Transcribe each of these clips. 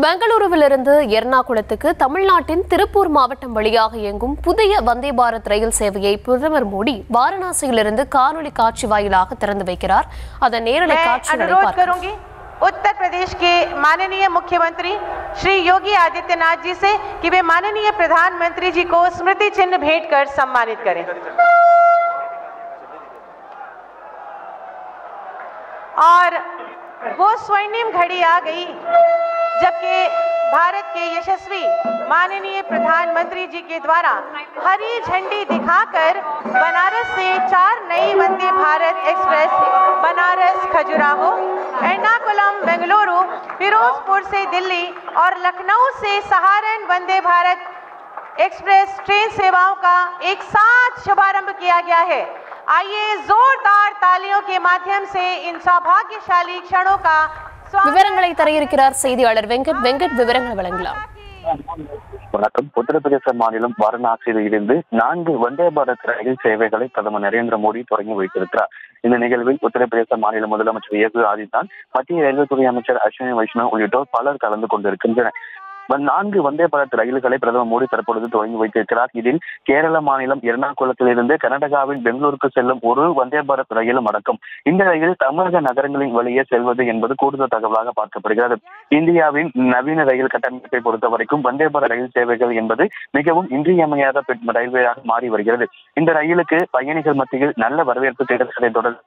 பெங்களூருவிலிருந்து எர்ணாகுளத்துக்கு தமிழ்நாட்டின் திருப்பூர் மாவட்டம் வழியாக இயங்கும் புதிய வந்தே பாரத் ரயில் சேவையை பிரதமர் மோடி வாரணாசியிலிருந்து காணொலி காட்சி வாயிலாக திறந்து வைக்கிறார். அதன் நேரலை காட்சிகளை பார்க்கலாம். उत्तर प्रदेश के माननीय मुख्यमंत्री श्री योगी आदित्यनाथ जी से कि वे माननीय प्रधानमंत्री जी को स्मृति चिन्ह भेंट कर सम्मानित करें। और वो स्वर्णिम घड़ी आ गई जबकि भारत के यशस्वी माननीय प्रधानमंत्री जी के द्वारा हरी झंडी दिखाकर बनारस से 4 नई वंदे भारत एक्सप्रेस बनारस, खजुराहो, एर्नाकुलम, बेंगलुरु, फिरोजपुर से दिल्ली और लखनऊ से सहारन वंदे भारत एक्सप्रेस ट्रेन सेवाओं का एक साथ शुभारंभ किया गया है। आइए जोरदार तालियों के माध्यम से इन सौभाग्यशाली क्षणों का விவரங்களை தர இருக்கிறார் செய்தியாளர் வெங்கட். விவரங்கள் வழங்கலாம். வணக்கம். உத்தரப்பிரதேச மாநிலம் வாரணாசியில் இருந்து 4 வந்தே பாரத் ரயில் சேவைகளை பிரதமர் நரேந்திர மோடி தொடங்கி வைத்திருக்கிறார். இந்த நிகழ்வில் உத்தரப்பிரதேச மாநில முதலமைச்சர் யோகி ஆதித்யநாத், மத்திய ரயில்வே துறை அமைச்சர் அஸ்வினி வைஷ்ணவ் உள்ளிட்டோர் பலர் கலந்து கொண்டிருக்கின்றனர். 4 வந்தே பாரத் ரயில்களை பிரதமர் மோடி தற்பொழுது தொடங்கி வைத்திருக்கிறார். இதில் கேரள மாநிலம் எர்ணாகுளத்தில் இருந்து கர்நாடகாவின் பெங்களூருக்கு செல்லும் ஒரு வந்தே பாரத் ரயிலும் அடக்கம். இந்த ரயில் தமிழக நகரங்களின் வழியே செல்வது என்பது கூடுதல் தகவலாக பார்க்கப்படுகிறது. இந்தியாவின் நவீன ரயில் கட்டமைப்பை பொறுத்த வரைக்கும் வந்தே பாரத் ரயில் சேவைகள் என்பது மிகவும் இன்றியமையாத ரயில்வேயாக மாறி வருகிறது. இந்த ரயிலுக்கு பயணிகள் மத்தியில் நல்ல வரவேற்பு கிடைத்ததை தொடர்ந்து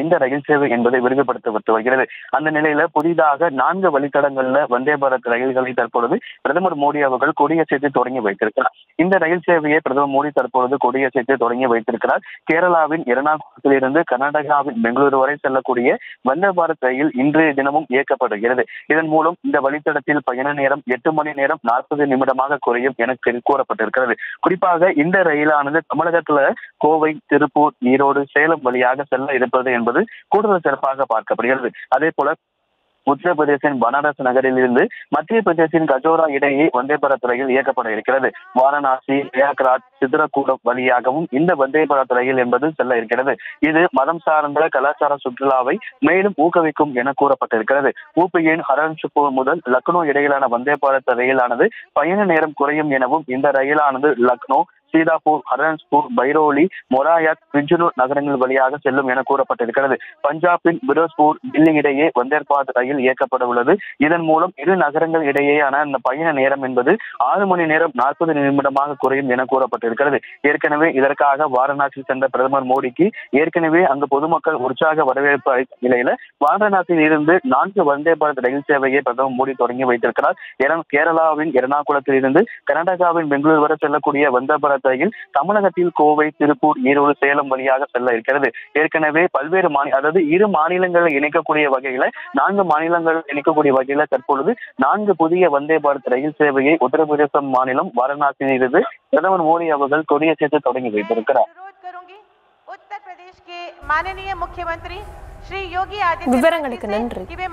இந்த ரயில் சேவை என்பதை விரிவுபடுத்தப்பட்டு வருகிறது. அந்த நிலையில புதிதாக 4 வழித்தடங்கள்ல வந்தே பாரத் ரயில்களை தற்பொழுது பிரதமர் மோடி அவர்கள் கொடியசைத்து தொடங்கி வைத்திருக்கிறார். இந்த ரயில் சேவையை பிரதமர் மோடி தற்பொழுது கொடியசைத்து தொடங்கி வைத்திருக்கிறார். கேரளாவின் எர்ணாகுளத்தில் இருந்து கர்நாடகாவின் பெங்களூரு வரை செல்லக்கூடிய வந்தே பாரத் ரயில் இன்றைய தினமும் இயக்கப்படுகிறது. இதன் மூலம் இந்த வழித்தடத்தில் பயண நேரம் 8 மணி நேரம் 40 நிமிடமாக குறையும் என கூறப்பட்டிருக்கிறது. குறிப்பாக இந்த ரயிலானது தமிழகத்துல கோவை, திருப்பூர், ஈரோடு, சேலம் வழியாக செல்ல இருப்பது என்பது கூடுதல் சிறப்பாக பார்க்கப்படுகிறது. அதே போல உத்தரப்பிரதேசின் பனாரஸ் நகரில் இருந்து மத்திய பிரதேசின் கஜோரா இடையே வந்தே பாரத் ரயில் இயக்கப்பட இருக்கிறது. வாரணாசி, பிரயாக்ராஜ், சித்ரகூடம் வழியாகவும் இந்த வந்தே பாரத் ரயில் என்பது செல்ல இருக்கிறது. இது மதம் சார்ந்த கலாச்சார சுற்றுலாவை மேலும் ஊக்குவிக்கும் என கூறப்பட்டிருக்கிறது. ஊபியின் ஹரன்சுபூர் முதல் லக்னோ இடையிலான வந்தே பாரத் ரயிலானது பயண நேரம் குறையும் எனவும் இந்த ரயிலானது லக்னோ, சீதாப்பூர், ஹரன்ஸ்பூர், பைரோலி, மொராயத், பிஜ்னூர் நகரங்கள் வழியாக செல்லும் என கூறப்பட்டிருக்கிறது. பஞ்சாபின் பிரோஸ்பூர், தில்லி இடையே வந்தே பாரத் ரயில் இயக்கப்பட உள்ளது. இதன் மூலம் இரு நகரங்கள் இடையேயான அந்த பயண நேரம் என்பது 6 மணி நேரம் 40 நிமிடமாக குறையும் என கூறப்பட்டிருக்கிறது. ஏற்கனவே இதற்காக வாரணாசி சென்ற பிரதமர் மோடிக்கு ஏற்கனவே அங்கு பொதுமக்கள் உற்சாக வரவேற்பு அளித்த நிலையில வாரணாசியில் இருந்து 4 வந்தே பாரத் ரயில் சேவையை பிரதமர் மோடி தொடங்கி வைத்திருக்கிறார். கேரளாவின் எர்ணாகுளத்தில் இருந்து கர்நாடகாவின் பெங்களூரு வரை செல்லக்கூடிய வந்தே பாரத் ரயில் தமிழகத்தில் கோவை, திருப்பூர், ஈரோடு, சேலம் வழியாக செல்ல இருக்கிறது. ஏற்கனவே பல்வேறு அதாவது இரு மாநிலங்களை இணைக்கக்கூடிய வகையில 4 மாநிலங்கள் இணைக்கக்கூடிய வகையில தற்பொழுது 4 புதிய வந்தே பாரத் ரயில் சேவையை உத்தரப்பிரதேச மாநிலம் வாரணாசியில் இருந்து பிரதமர் மோடி அவர்கள் கொடியசைத்து தொடங்கி வைத்திருக்கிறார். उत्तर प्रदेश के माननीय मुख्यमंत्री श्री योगी விவரங்களுக்கு நன்றி. आदित्यनाथ